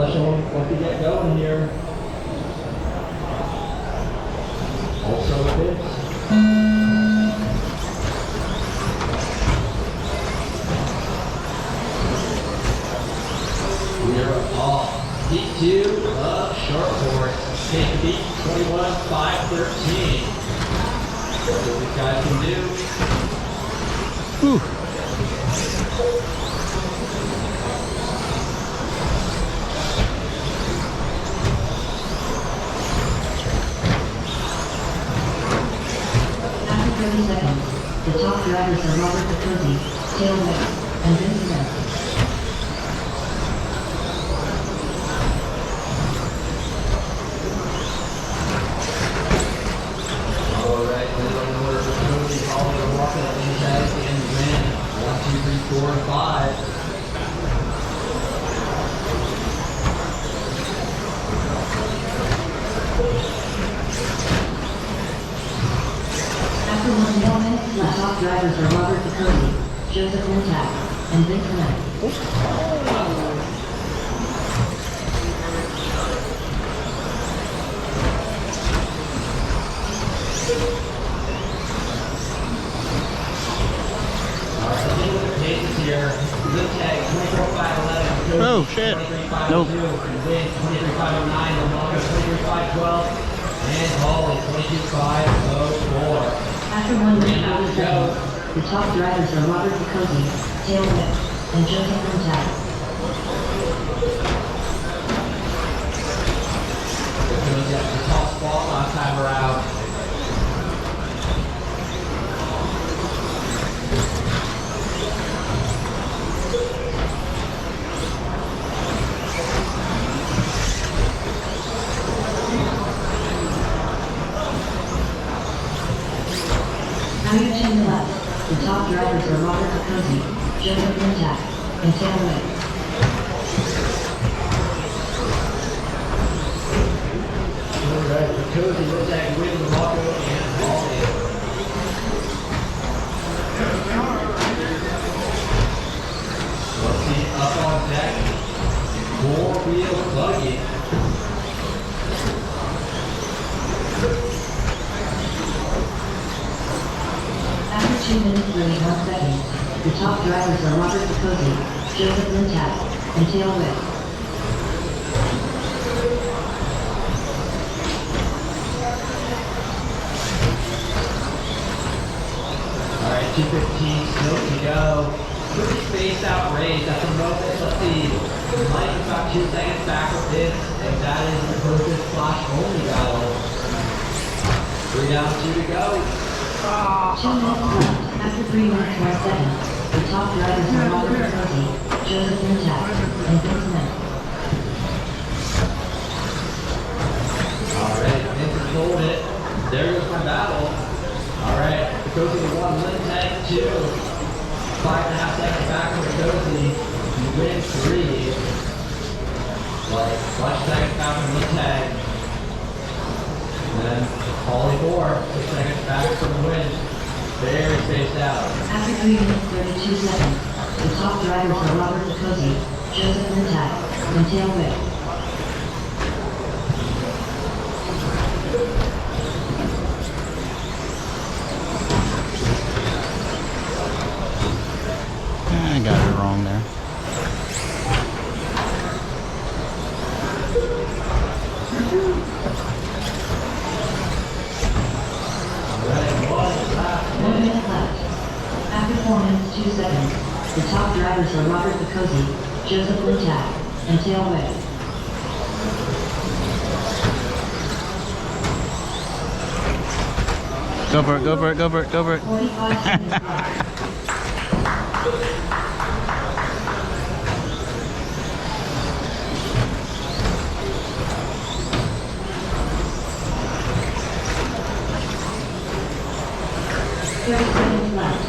let's show them what to get going here. Also with this. We are off. Heat 2 of Shortcourse. Take the beat 21-5-13. What these guys can do. Whew. After 30 seconds, the top drivers are Robert Picosi, Tail West, and Vince Smith. Alright, middle order for Cody, Oliver walking up inside and win. 1, 2, 3, 4, and 5. After 1 minute, the top drivers are Robert Picosi, Joseph Lintak, and Vince Smith. Here, good tag, 24-5-11. Oh, shit. Nope. 23-5-2, and Win, 23-5-09, Lamont, 23-5-12, and Holly, 22-5-04. After 1 minute, the top drivers are Robert Picosi, Tail West, and Joseph Lintak. Because got the top spot last time around. Now you turn left. The top drivers are Robert Picosi, Joseph Lintak, and Tail West. Alright, the Cozy looks like Win, Rocco, and Holly. Let's see, up on deck. 4-wheel buggy. After 2 minutes 31 seconds, the top drivers are Robert Picosi, Joseph Lintak, and Tail West. Alright, 2:15 still to go. Pretty spaced out race at the moment. Let's see. Mike is about 2 seconds back with this, and that is the focus flash only battle. 3 down, 2 to go. 2 minutes left. After 3 minutes 1 second, the top drivers are Robert Picosi, Joseph Lintak, and Vince Smith. Alright, Vince controlled it. There goes my battle. Alright, the Cozy to 1, Lintak 2. 5.5 seconds back from the Cozy. You win 3. Like, 5 seconds back from Lintak. And then Holly 4, 6 seconds back from the win. Very spaced out. After 3 minutes 32 seconds, the top drivers are Robert Picosi, Joseph Lintak, and Tail West. I got it wrong there. One minute left. After 4 minutes 2 seconds, the top drivers are Robert Picosi, Joseph Lintak, and Tail West. Go for it, go for it, go for it, go for it. 45 seconds left. 30 seconds left.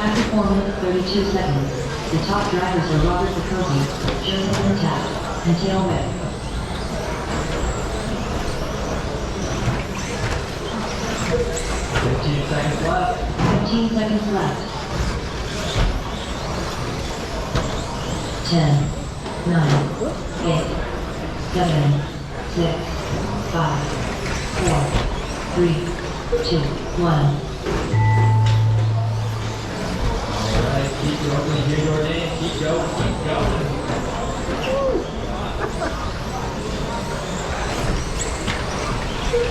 After 4 minutes 32 seconds, the top drivers are Robert Picosi, Joseph Lintak, and Tail West. 15 seconds left. 15 seconds left. 10, 9, 8, 7, 6, 5, 4, 3, 2, 1. Alright, keep going here, Jordan. Keep going, keep going.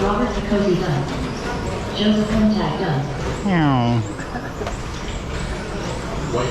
Robert Picosi done. Joseph Montag done. Meow. Wait.